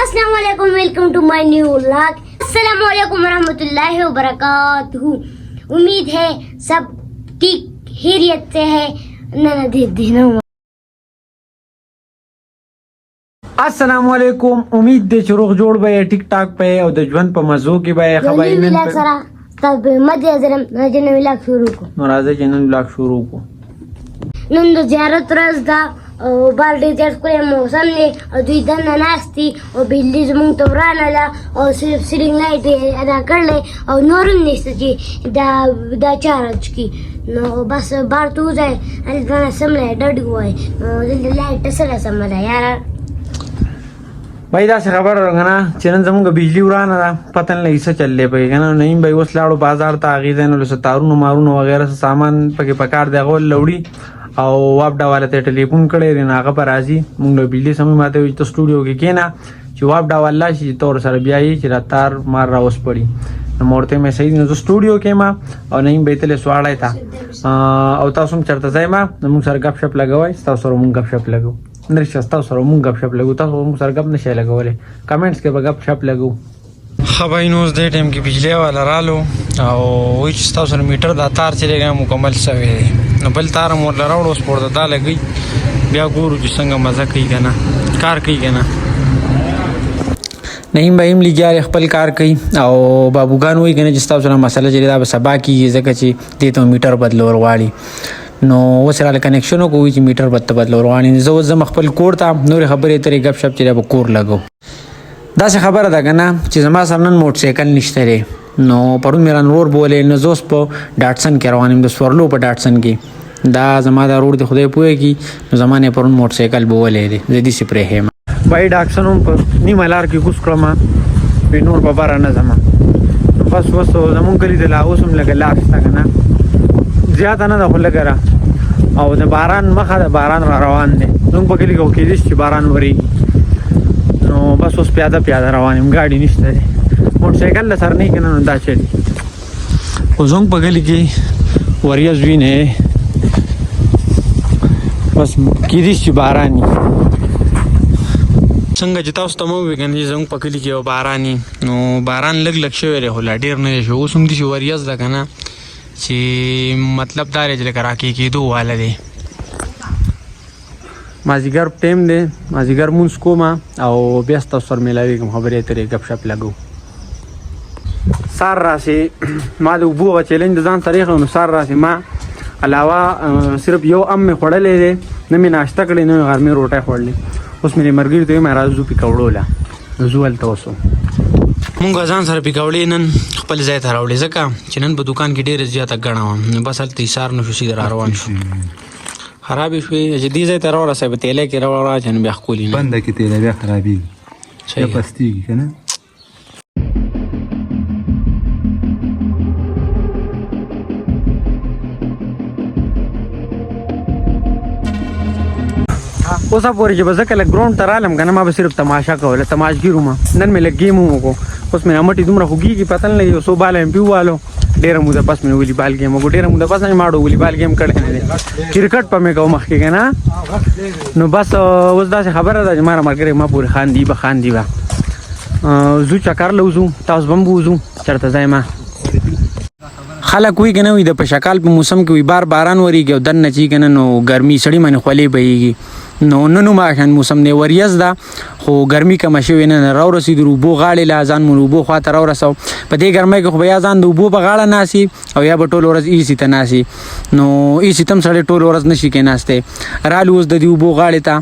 अस्सलाम वालेकुम, welcome to my new vlog. अस्सलाम वालेकुम रहमतुल्लाहि व बरकातहू। उम्मीद है सब ठीक खैरियत से है। अस्सलाम वालेकुम, उम्मीद दे چې روغ جوړ به ټیک ټاک په او د ژوند په مزو کې به خبرې نن سره تاسو مده ازرم نن ویلاګ شروع کو. نو راځي چې نن ویلاګ شروع کو. نن د زیارت ورځ ده او بالډي چرته کوی موسم دی او دوی دنه ناشتي او بجلی زمونږ ته ورانه ده او صرف سیلینګ لایټ ادا کړلی او نور هم نشته چې دا چارج کی. نو بس بار تو ځای هلته سملی ډډ ووایي نو دلته لایټ سره سمه ده یاره. بھائی دا خبر ورغنا چې نن زمونږ بجلی ورانه ده، پته نه لګي څه چللی پکې که نه. نعیم بھائی اوس لاړو بازار ته، هغې ځای نه له ستارونو مارونو وغیره څه سامان پکې پکار دی هغه لوړي او واپډا والا ته ټلیفون کړی دی، نو هغه به راځي. مونږ له بجلي سمې ماته وایي ته سټوډیو کې کښېنه چې واپډا والا شي ته ورسره بیا یې چې را تار مار را وسپړي. نو ما ورته ویم صحیح دی، نو زه سټوډیو کې یم او نعیم بھائی تللی سواړی ته او تاسو هم چېرته ځئ ما نو مونږ سره ګپ شپ لګوئ، ستاسو سره مونږ ګپ شپ لګو. نرشه ستاسو سره مونږ ګپ شپ لګو، تاسو مونږ سره ګپ نشئ لګولی، کمنټس کې به ګپ شپ لګو. ښه بھائی نو اوس دې ټایم کې بجلی والا رالو او وایي چې ستاسو سره میټر دا تار چې دی مکمل شوی دی، نو بل تار هم ورله راوړو اوس پورته دا لګوي، بیا ګورو چې څنګه مزه کوي که نه کار کوي که نه. نعیم بھائی هم لګیا دی خپل کار کوي او بابوګان وایي که نه چې ستاسو سره مسله چې دی دا به سبا کېږي ځکه چې دې ته میټر بدلول غواړي. نو اوس راله کنیکشن وکړو چې میټر به ته بدلول غواړي. زه اوس ځم خپل کور ته، نورې خبرې اترې ګپ شپ چې دی به کور لګو. داسې خبره ده که نه چې زما سره نن موټر سایکل نشته دی، نو پرون مې ران ورور بولې، نو زه اوس په ډاټسن کې روان یم، د سورلو په ډاټسن کې. دا زما دا روډ دی خدای پوهېږي، نو زما نه پرون موټر سایکل بولې دی، زه داسې پرېښیم. بھائی ډاټسن هم په نیمه لار کې کوز کړم، بې نور به بره نه ځم. نو بس اوس زمونږ کلي ته لا اوس هم لږه لار شته که نه، زیاته نه ده خو لږه را او د باران مخه د باران را روان دی. زموږ په کلي کې خو کېدای شي چې باران ورېږي، نو بس اوس پیاده پیاده روان یم، ګاډي نشته دی، موټر سایکل له سر نه که نه نو دا چلي. خو زموږ په کلي کې وریځ وینې بس کېدای شي باران وي. څنګه چې تاسو ته مو ووایي که نه چې زموږ په کلي کې یو باران وي، نو باران لږ لږ شوی دی خو لا ډېر نه دی شوی. اوس هم داسې وریځ ده که نه چې مطلب دا دی چې لکه را کېدو واله دی. مازدیګر ټایم دی، مازدیګر مونځ کوم او بیا ستاسو سره میلاوېږم، خبرې اترې ګپ شپ لګو. سار راسې ما د اوبو هغه چیلنج د ځان سره ایښی، نو سار راسې ما علاوه صرف یو ام مې خوړلی دی، نه مې ناشته کړې نه مې غرمې روټۍ خوړلې. اوس مې ملګري ته ویم راځو پیکوړو له، نو ځو هلته اوسو. مونږ ځان سره پیکوړې نن خپل ځای ته راوړې ځکه چې نن په دوکان کې ډېره زیاته ګڼه وه، نو بس هلته ایسار نه شو سیده را روان شو، خرابې شوې چې دې ځای ته راوړه په تیلی کې راوړه چې نو بیا ښکلي نه بنده کې تیلی بیا خرابېږي بیا پستېږي که نه. اوسه پورې چې به زه کله ګراونډ ته رالم که نه ما به صرف تماشا کوله، تماشګیر وم. نن مې لږ گیم هم وکړو، اوس مې مټې دومره خوږېږي پته نه لګي، یو څو باله مې پیووالو، ډېره موده پس مې والیبال گیم وکړو، ډېره موده پس مې ماړو والیبال گیم کړی نه دی، کرکټ په مې کوو مخکې که نه. نو بس اوس داسې خبره ده چې ما را ملګری ما پورې خاندي به ځو چکر له وځو، تاسو به هم وځو چېرته ځای ما. خلک وایي که نه وایي د په شکال په موسم کې وایي باران ورېږي او دننه چې که نه نو ګرمي سړي باندې خولې بهېږي. نو نن هم هغه شان موسم دی، وریځ ده خو ګرمي کمه شوې نه، راورسېدو اوبو غاړې له ځان مو اوبو خوا ته راورسو. په دې ګرمۍ کې خو به یا ځان د اوبو په غاړه ناسي او یا به ټوله ورځ ایسي ته ناسي، نو ایسي ته هم سړی ټوله ورځ نشي کېناستی. رالو اوس د دې اوبو غاړې ته،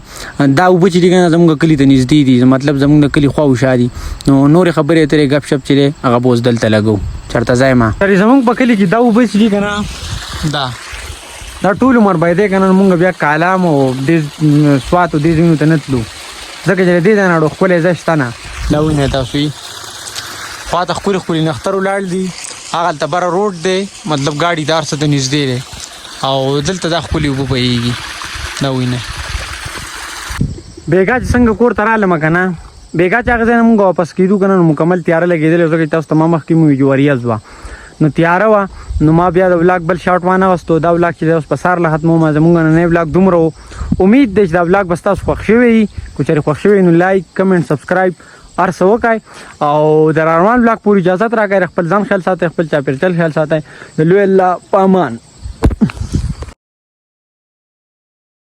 دا اوبه چې دي که نه زموږ کلي ته نږدې دي، مطلب زموږ د کلي خواوشا دي، نو نورې خبرې اترې ګپ شپ چې دی هغه به اوس دلته لګو چېرته ځای ما. زموږ په کلي کې دا اوبه چې دي که نه دا ټول عمر به دی که نه مونږ بیا کالام او دې سوات او دې ځایونو ته نه تلو ځکه چې د دې ځای نه اړو ښکلی ځای شته نه. دا وینئ تاسو یې خوا ته ښکلي ښکلي نښتر ولاړ دي، هغلته بره روډ دی، مطلب ګاډي د هر څه ته نږدې دی او دلته دا ښکلي اوبه بهېږي. دا وینئ بیګا چې څنګه کور ته رالم که نه، بیګا چې هغه ځای نه مونږ واپس کېدو که نه نو مکمل تیاره لګېدلې ځکه چې تاسو ته ما مخکې مې وویل چې وریځ وه، نو تیاره وه، نو ما بیا د ولاګ بل شاټ وانهغوستو. دا ولاګ چې دی اوس په سهار له ختمومه، زموږ نننی ولاګ دومره و. امید دی چې دا ولاګ به ستاسو خوښ شوی وي، که چېرې خوښ شوی نو لایک کمنټ سبسکرایب ارسه وکای او د روان بلاک پوری اجازه راکړي خپل ځان خیال ساتي خپل چاپیریال خیال ساتي د لوی الله پامان